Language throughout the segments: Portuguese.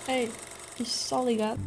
Ei, isto está ligado?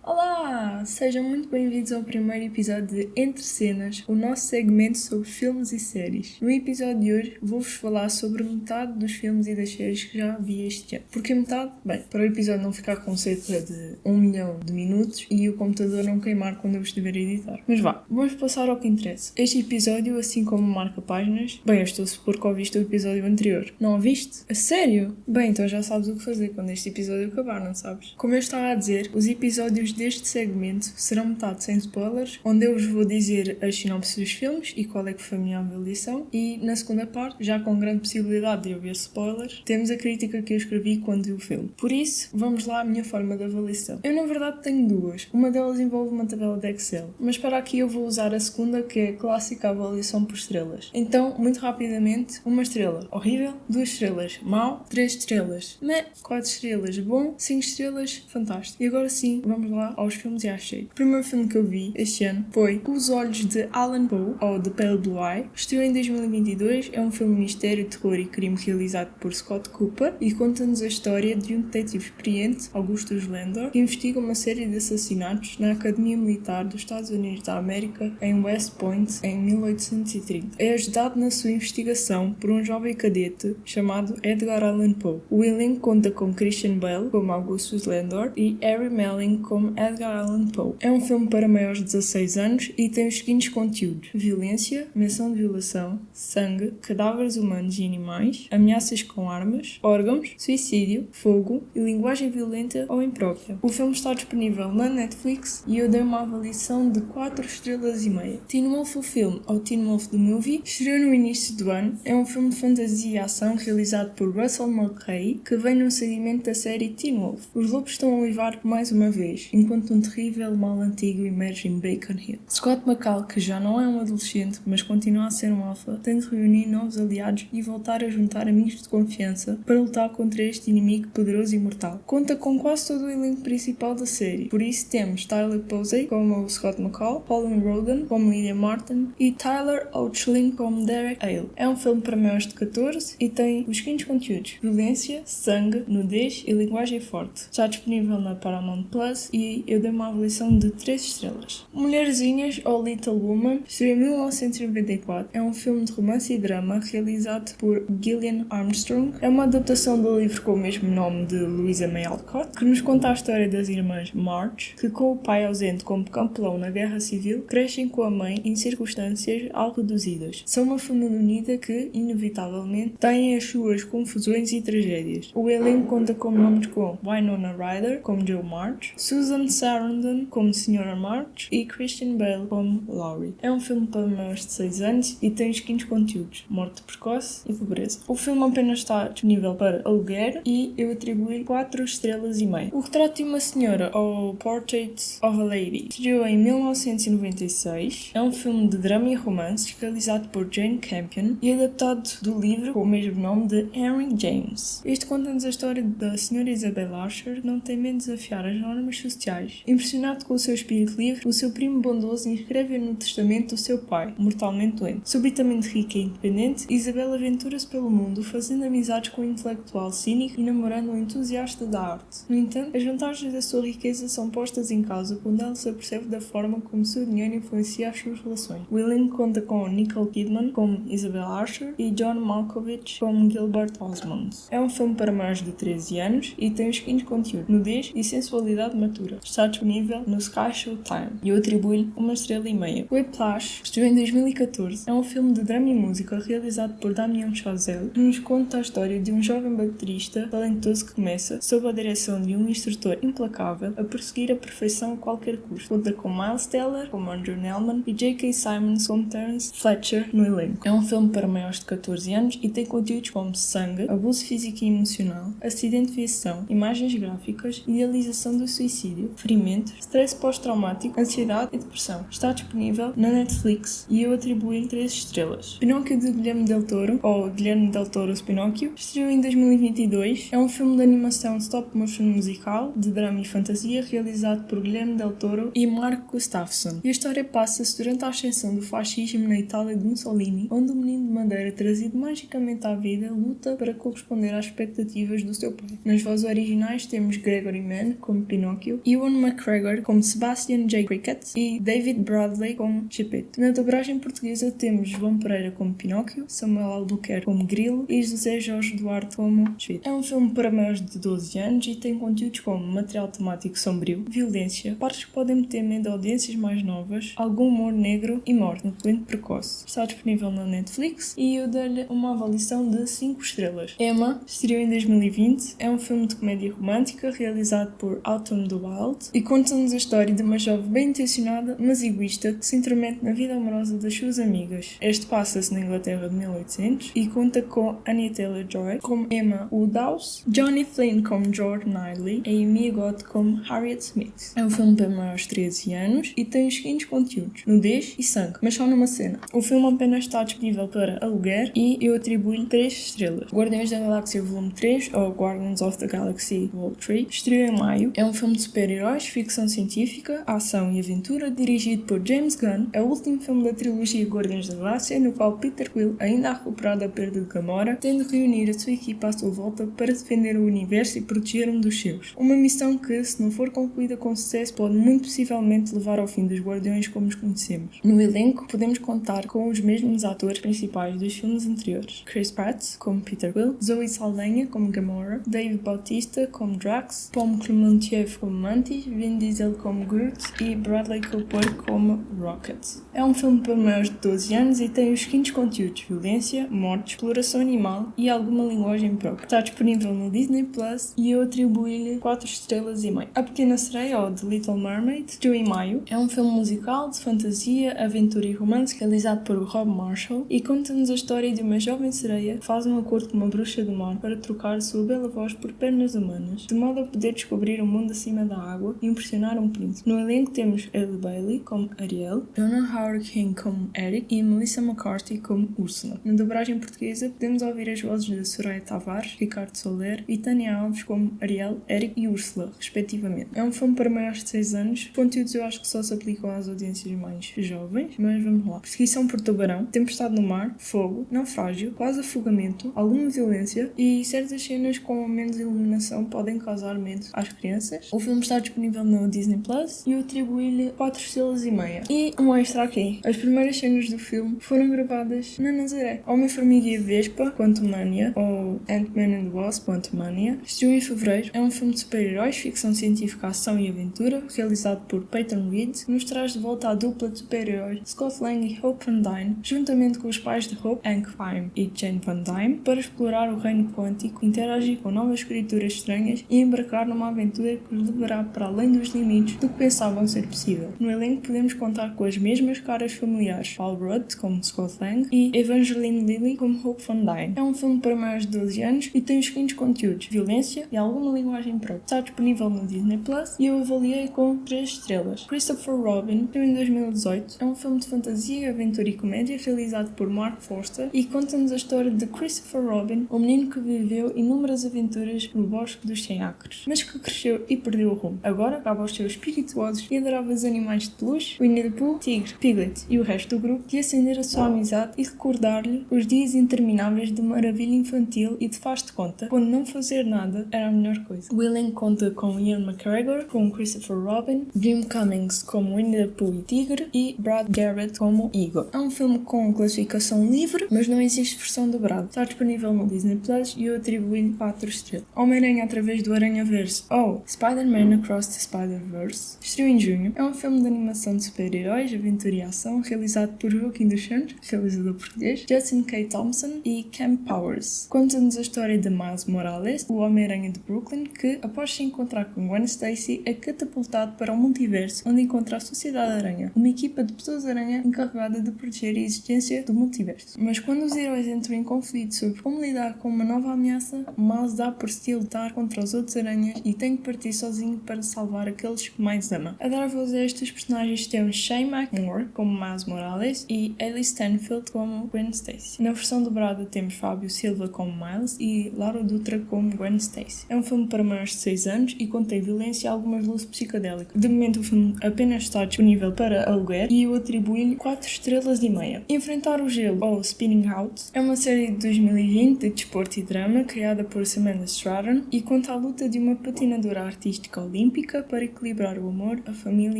Olá! Sejam muito bem-vindos ao primeiro episódio de Entre Cenas, o nosso segmento sobre filmes e séries. No episódio de hoje vou-vos falar sobre metade dos filmes e das séries que já vi este ano. Porque metade? Bem, para o episódio não ficar com cerca de 1 milhão de minutos e o computador não queimar quando eu estiver a editar. Mas vamos passar ao que interessa. Este episódio, assim como marca páginas, bem, eu estou a supor que ouviste o episódio anterior. Não ouviste? A sério? Bem, então já sabes o que fazer quando este episódio acabar, não sabes? Como eu estava a dizer, os episódios deste segmento serão metade sem spoilers, onde eu vos vou dizer as sinopses dos filmes e qual é que foi a minha avaliação, e na segunda parte, já com grande possibilidade de haver spoilers, temos a crítica que eu escrevi quando vi o filme. Por isso, vamos lá à minha forma de avaliação. Eu na verdade tenho duas, uma delas envolve uma tabela de Excel, mas para aqui eu vou usar a segunda, que é a clássica avaliação por estrelas. Então, muito rapidamente, 1 estrela, horrível; 2 estrelas, mau; 3 estrelas, meh; 4 estrelas, bom; 5 estrelas, fantástico. E agora sim, vamos lá aos filmes e às séries. O primeiro filme que eu vi este ano foi Os Olhos de Alan Poe, ou The Pale Blue Eye. Estreou em 2022, é um filme de mistério, terror e crime realizado por Scott Cooper e conta-nos a história de um detetive experiente, Augustus Landor, que investiga uma série de assassinatos na Academia Militar dos Estados Unidos da América em West Point em 1830. É ajudado na sua investigação por um jovem cadete chamado Edgar Allan Poe. O elenco conta com Christian Bale como Augustus Landor e Harry Melling como Edgar Allan Poe. É um filme para maiores de 16 anos e tem os seguintes conteúdos: violência, menção de violação, sangue, cadáveres humanos e animais, ameaças com armas, órgãos, suicídio, fogo e linguagem violenta ou imprópria. O filme está disponível na Netflix e eu dei uma avaliação de 4 estrelas e meia. Teen Wolf, o filme, ou Teen Wolf The Movie, estreou no início do ano. É um filme de fantasia e ação realizado por Russell Mulcahy, que vem no seguimento da série Teen Wolf. Os lobos estão a uivar mais uma vez, enquanto um terrível mal antigo emerge em Bacon Hill. Scott McCall, que já não é um adolescente, mas continua a ser um alfa, tem de reunir novos aliados e voltar a juntar amigos de confiança para lutar contra este inimigo poderoso e mortal. Conta com quase todo o elenco principal da série, por isso temos Tyler Posey como o Scott McCall, Pauline Roden como Lydia Martin e Tyler Hoechlin como Derek Hale. É um filme para maiores de 14 e tem os seguintes conteúdos: violência, sangue, nudez e linguagem forte. Está disponível na Paramount Plus e eu dei uma avaliação de 3 estrelas. Mulherzinhas, ou Little Woman, estreou em 1994. É um filme de romance e drama realizado por Gillian Armstrong. É uma adaptação do livro com o mesmo nome de Louisa May Alcott, que nos conta a história das irmãs March, que com o pai ausente como campeão na Guerra Civil, crescem com a mãe em circunstâncias algo reduzidas. São uma família unida que, inevitavelmente, têm as suas confusões e tragédias. O elenco conta com nomes como Winona Ryder como Joe March, Susan Sarandon como Sra. March e Christian Bale como Laurie. É um filme para maiores de 6 anos e tem os seguintes conteúdos: morte precoce e pobreza. O filme apenas está disponível para aluguer e eu atribuí 4 estrelas e meia. O Retrato de uma Senhora, ou Portrait of a Lady, estreou em 1996. É um filme de drama e romance realizado por Jane Campion e adaptado do livro com o mesmo nome de Henry James. Este conta-nos a história da Sra. Isabel Archer, que não tem medo de desafiar as normas sociais. Impressionado com o seu espírito livre, o seu primo bondoso inscreve-a no testamento do seu pai, mortalmente doente. Subitamente rica e independente, Isabel aventura-se pelo mundo, fazendo amizades com um intelectual cínico e namorando um entusiasta da arte. No entanto, as vantagens da sua riqueza são postas em causa quando ela se apercebe da forma como o seu dinheiro influencia as suas relações. O elenco conta com Nicole Kidman como Isabel Archer e John Malkovich como Gilbert Osmond. É um filme para maiores de 13 anos e tem os seguintes conteúdos: nudez e sensualidade matura. Está disponível no Sky Showtime e eu atribuo-lhe 1 estrela e meia. Whiplash, estreou em 2014. É um filme de drama e música realizado por Damien Chazelle, que nos conta a história de um jovem baterista talentoso que começa, sob a direção de um instrutor implacável, a perseguir a perfeição a qualquer custo. Conta com Miles Teller como Andrew Nellman e J.K. Simmons como Terence Fletcher no elenco. É um filme para maiores de 14 anos e tem conteúdos como sangue, abuso físico e emocional, acidente de viação, imagens gráficas, idealização do suicídio, ferimento, stress stress pós-traumático, ansiedade e depressão. Está disponível na Netflix e eu atribuo-lhe 3 estrelas. Pinóquio de Guilherme Del Toro, ou Guilherme Del Toro's Pinóquio, estreou em 2022. É um filme de animação stop motion musical, de drama e fantasia, realizado por Guilherme Del Toro e Mark Gustafsson. E a história passa-se durante a ascensão do fascismo na Itália de Mussolini, onde o menino de madeira, trazido magicamente à vida, luta para corresponder às expectativas do seu pai. Nas vozes originais temos Gregory Mann como Pinóquio, Ewan McGregor como Sebastian J. Cricket e David Bradley como Geppetto. Na dobragem portuguesa temos João Pereira como Pinóquio, Samuel Albuquerque como Grilo e José Jorge Duarte como Geppetto. É um filme para maiores de 12 anos e tem conteúdos como material temático sombrio, violência, partes que podem meter medo a audiências mais novas, algum humor negro e morte, incluindo precoce. Está disponível na Netflix e eu dei-lhe uma avaliação de 5 estrelas. Emma estreou em 2020, é um filme de comédia romântica realizado por Autumn the Wild e conta-nos a história de uma jovem bem intencionada, mas egoísta, que se intromete na vida amorosa das suas amigas. Este passa-se na Inglaterra de 1800 e conta com Anya Taylor-Joy como Emma Woodhouse, Johnny Flynn como George Knightley e Amy Gott como Harriet Smith. É um filme para maiores de 13 anos e tem os seguintes conteúdos: nudez e sangue, mas só numa cena. O filme apenas está disponível para aluguer e eu atribuo-lhe 3 estrelas. Guardiões da Galáxia Volume 3, ou Guardians of the Galaxy Vol. 3, estreou em maio. É um filme de super-heróis, ficção científica, ação e aventura, dirigido por James Gunn. É o último filme da trilogia Guardiões da Galáxia, no qual Peter Quill ainda há recuperado a perda de Gamora, tendo de reunir a sua equipa à sua volta para defender o universo e proteger um dos seus. Uma missão que, se não for concluída com sucesso, pode muito possivelmente levar ao fim dos Guardiões como os conhecemos. No elenco, podemos contar com os mesmos atores principais dos filmes anteriores: Chris Pratt como Peter Quill, Zoe Saldanha como Gamora, Dave Bautista como Drax, Tom Clementieff como Mantis, Vin Diesel como Groot e Bradley Cooper como Rocket. É um filme para maiores de 12 anos e tem os seguintes conteúdos: violência, morte, exploração animal e alguma linguagem própria. Está disponível no Disney Plus e eu atribuo-lhe 4 estrelas e meio. A Pequena Sereia, ou The Little Mermaid, estreou em maio. É um filme musical de fantasia, aventura e romance realizado por Rob Marshall e conta-nos a história de uma jovem sereia que faz um acordo com uma bruxa do mar para trocar a sua bela voz por pernas humanas, de modo a poder descobrir o mundo acima da água e impressionar um príncipe. No elenco temos Halle Bailey como Ariel, Jonah Hauer-King como Eric e Melissa McCarthy como Úrsula. Na dobragem portuguesa podemos ouvir as vozes de Soraya Tavares, Ricardo Soler e Tânia Alves como Ariel, Eric e Úrsula, respectivamente. É um filme para maiores de 6 anos. Os conteúdos eu acho que só se aplicam às audiências mais jovens, mas vamos lá. Perseguição por tubarão, tempestade no mar, fogo, naufrágio, quase afogamento, alguma violência e certas cenas com menos iluminação podem causar medo às crianças. O filme está disponível no Disney Plus e eu atribuí-lhe 4 estrelas e meia. E um extra aqui: as primeiras cenas do filme foram gravadas na Nazaré. Homem-Formiga e a Vespa, Quantumania, ou Ant-Man and the Wasp, Quantumania, estreou em fevereiro. É um filme de super-heróis, ficção científica, ação e aventura, realizado por Peyton Reed, que nos traz de volta a dupla de super-heróis Scott Lang e Hope Van Dyne, juntamente com os pais de Hope, Hank Pym e Jane Van Dyne, para explorar o reino quântico, interagir com novas criaturas estranhas e embarcar numa aventura que os levará para além dos limites do que pensavam ser possível. No elenco podemos contar com as mesmas caras familiares: Paul Rudd como Scott Lang e Evangeline Lilly como Hope Van Dyne. É um filme para maiores de 12 anos e tem os seguintes conteúdos: violência e alguma linguagem própria. Está disponível no Disney Plus e eu avaliei com 3 estrelas. Christopher Robin, em 2018, é um filme de fantasia, aventura e comédia realizado por Mark Forster e conta-nos a história de Christopher Robin, um menino que viveu inúmeras aventuras no Bosque dos 100 Acres, mas que cresceu e perdeu o rumo. Agora cabe aos seus espirituosos e adoráveis animais de peluche, Winnie the Pooh, Tigre, Piglet e o resto do grupo, de acender a sua amizade e recordar-lhe os dias intermináveis de maravilha infantil e de faz-de conta, quando não fazer nada era a melhor coisa. O elenco conta com Ian McGregor como Christopher Robin, Jim Cummings como Winnie the Pooh e Tigre e Brad Garrett como Igor. É um filme com classificação livre, mas não existe versão dobrada. Está disponível no Disney Plus e eu atribuo-lhe 4 estrelas. Homem-Aranha através do Aranha-Verso, ou Spider-Man Across the Spider-Verse, estreou em junho. É um filme de animação de super-heróis, aventura e ação, realizado por Joaquim dos Santos, realizador português, Justin K. Thompson e Cam Powers. Conta-nos a história de Miles Morales, o Homem-Aranha de Brooklyn, que, após se encontrar com Gwen Stacy, é catapultado para o multiverso, onde encontra a Sociedade Aranha, uma equipa de pessoas-aranha encarregada de proteger a existência do multiverso. Mas quando os heróis entram em conflito sobre como lidar com uma nova ameaça, Miles dá por si a lutar contra os outros aranhas e tem que partir sozinho para salvar aqueles vezes que mais ama. A dar voz a estes personagens temos Shane McMore como Miles Morales e Hailey Steinfeld como Gwen Stacy. Na versão dobrada temos Fábio Silva como Miles e Laura Dutra como Gwen Stacy. É um filme para maiores de 6 anos e contém violência e algumas luzes psicodélicas. De momento o filme apenas está disponível para aluguer e eu atribuo-lhe 4 estrelas e meia. Enfrentar o Gelo, ou Spinning Out, é uma série de 2020 de desporto e drama criada por Samantha Stratton e conta a luta de uma patinadora artística olímpica para equilibrar o amor, a família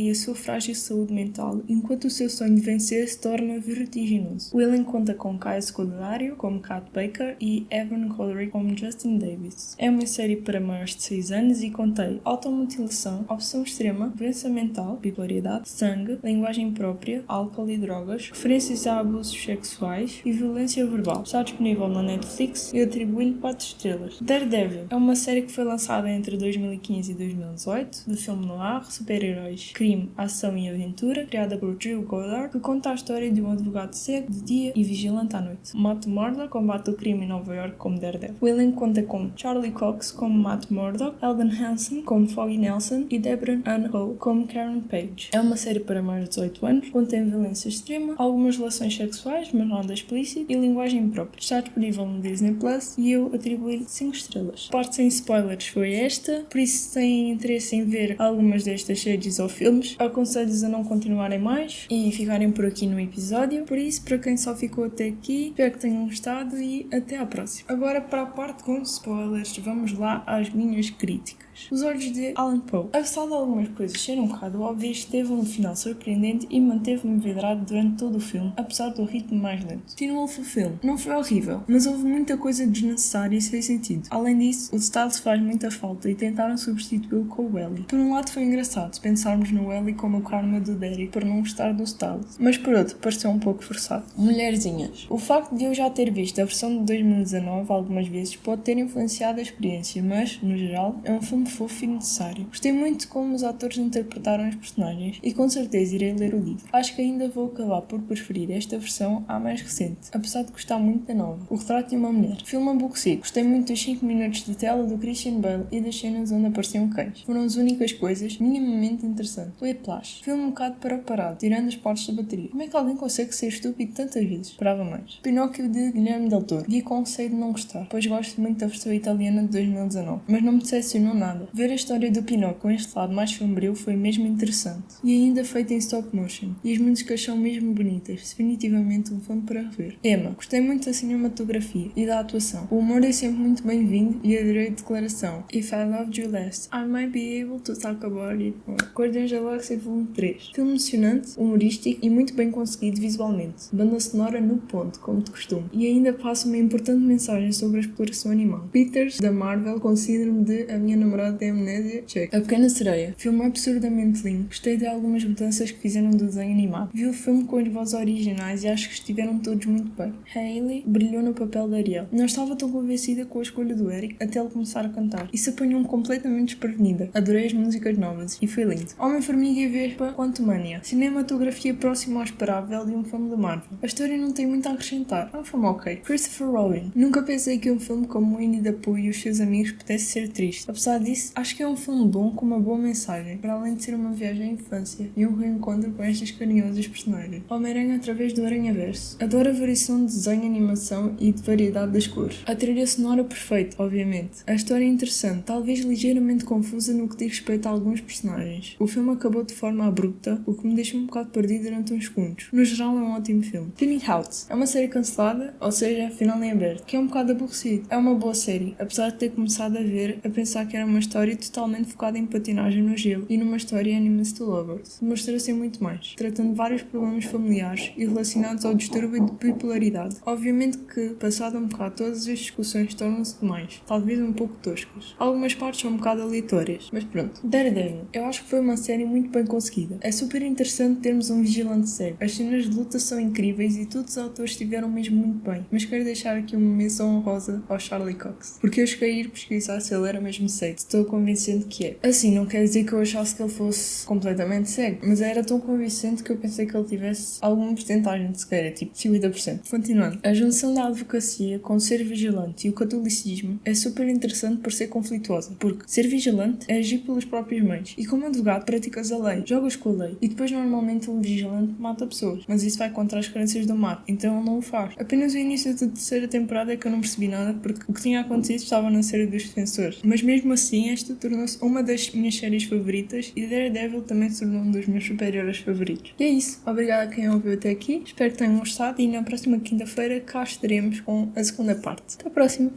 e a sua frágil saúde mental enquanto o seu sonho de vencer se torna vertiginoso. O elenco conta com Kaya Scodelario como Kat Baker e Evan Goldrick como Justin Davis. É uma série para maiores de 6 anos e contém automutilação, opção extrema, doença mental, bipolaridade, sangue, linguagem própria, álcool e drogas, referências a abusos sexuais e violência verbal. Está disponível na Netflix e atribui-lhe 4 estrelas. Daredevil é uma série que foi lançada entre 2015 e 2018, de filme noir, super-heróis, crime, ação e aventura, criada por Drew Goddard, que conta a história de um advogado cego de dia e vigilante à noite. Matt Murdock combate o crime em Nova York como Daredevil. O elenco conta com Charlie Cox como Matt Murdock, Eldon Hansen como Foggy Nelson e Deborah Ann Howe como Karen Page. É uma série para mais de 18 anos, contém violência extrema, algumas relações sexuais, mas nada explícito, e linguagem própria. Está disponível no Disney Plus e eu atribuí-lhe 5 estrelas. Parte sem spoilers foi esta, por isso se têm interesse em ver algumas destas séries ou filmes, aconselho-vos a não continuarem mais e ficarem por aqui no episódio. Por isso, para quem só ficou até aqui, espero que tenham gostado e até à próxima. Agora para a parte com spoilers, vamos lá às minhas críticas. Os Olhos de Allan Poe. Apesar de algumas coisas serem um bocado óbvias, teve um final surpreendente e manteve-me vidrado durante todo o filme, apesar do ritmo mais lento. Teen Wolf o filme não foi horrível, mas houve muita coisa desnecessária e sem sentido. Além disso, o Styles faz muita falta e tentaram substituí-lo com o Ellie. Por um lado foi engraçado se pensarmos no Ellie como o karma do Derek por não gostar do Styles, mas por outro pareceu um pouco forçado. Mulherzinhas. O facto de eu já ter visto a versão de 2019 algumas vezes pode ter influenciado a experiência, mas, no geral, é um filme fofo e necessário. Gostei muito de como os atores interpretaram os personagens e com certeza irei ler o livro. Acho que ainda vou acabar por preferir esta versão à mais recente, apesar de gostar muito da nova. O Retrato de uma Mulher. Filme aborrecido. Gostei muito dos 5 minutos de tela do Christian Bale e das cenas onde apareciam cães. Foram as únicas coisas minimamente interessantes. Whiplash. Filme um bocado para parado, tirando as partes da bateria. Como é que alguém consegue ser estúpido tantas vezes? Esperava mais. Pinóquio de Guilherme Del Toro. Vi com receio de não gostar, pois gosto muito da versão italiana de 2019, mas não me decepcionou nada. Ver a história do Pinóquio com este lado mais sombrio foi mesmo interessante. E ainda feito em stop motion. E as músicas são mesmo bonitas. Definitivamente um filme para rever. Emma. Gostei muito da cinematografia e da atuação. O humor é sempre muito bem-vindo e adorei a declaração If I Loved You Less, I might be able to talk about it more. Guardiões da Galáxia Volume 3. Filme emocionante, humorístico e muito bem conseguido visualmente. Banda sonora no ponto, como de costume. E ainda passa uma importante mensagem sobre a exploração animal. Peters, da Marvel, considero-me de A Minha Namorada tem Amnésia, check. A Pequena Sereia. Filme absurdamente lindo. Gostei de algumas mudanças que fizeram do desenho animado. Vi o filme com as vozes originais e acho que estiveram todos muito bem. Hailey brilhou no papel da Ariel. Não estava tão convencida com a escolha do Eric até ele começar a cantar. Isso apanhou-me completamente desprevenida. Adorei as músicas novas e foi lindo. Homem-Formiga e Vespa, Quantumania. Cinematografia próxima ao esperável de um filme da Marvel. A história não tem muito a acrescentar. É um filme ok. Christopher Robin. Nunca pensei que um filme como Winnie the Pooh e os seus amigos pudesse ser triste. Apesar disso, acho que é um filme bom com uma boa mensagem, para além de ser uma viagem à infância e um reencontro com estas carinhosas personagens. Homem-Aranha através do Aranhaverso. Adoro a variação de desenho, animação e de variedade das cores. A trilha sonora perfeita, obviamente. A história é interessante, talvez ligeiramente confusa no que diz respeito a alguns personagens. O filme acabou de forma abrupta, o que me deixa um bocado perdido durante uns segundos. No geral é um ótimo filme. Spinning Out. É uma série cancelada, ou seja, final em aberto, que é um bocado aborrecido. É uma boa série, apesar de ter começado a ver, a pensar que era uma história totalmente focada em patinagem no gelo e numa história Enemies to Lovers. Demonstra ser muito mais, tratando vários problemas familiares e relacionados ao distúrbio de bipolaridade. Obviamente que, passado um bocado, todas as discussões tornam-se demais, talvez um pouco toscas. Algumas partes são um bocado aleatórias, mas pronto. Daredevil. Eu acho que foi uma série muito bem conseguida. É super interessante termos um vigilante cego. As cenas de luta são incríveis e todos os autores estiveram mesmo muito bem, mas quero deixar aqui uma menção honrosa ao Charlie Cox, porque eu cheguei a ir pesquisar se ele era mesmo cego. estou convincente que é. Assim, não quer dizer que eu achasse que ele fosse completamente cego, mas era tão convincente que eu pensei que ele tivesse alguma porcentagem de cegueira, tipo 50%. Continuando, a junção da advocacia com ser vigilante e o catolicismo é super interessante por ser conflituosa, porque ser vigilante é agir pelos próprios meios, e como advogado praticas a lei, jogas com a lei, e depois normalmente um vigilante mata pessoas, mas isso vai contra as crenças do mar, então ele não o faz. Apenas o início da terceira temporada é que eu não percebi nada, porque o que tinha acontecido estava na série dos Defensores, mas mesmo assim esta tornou-se uma das minhas séries favoritas e Daredevil também se tornou um dos meus super-heróis favoritos. E é isso, obrigada a quem ouviu até aqui, espero que tenham gostado e na próxima quinta-feira cá estaremos com a segunda parte. Até a próxima!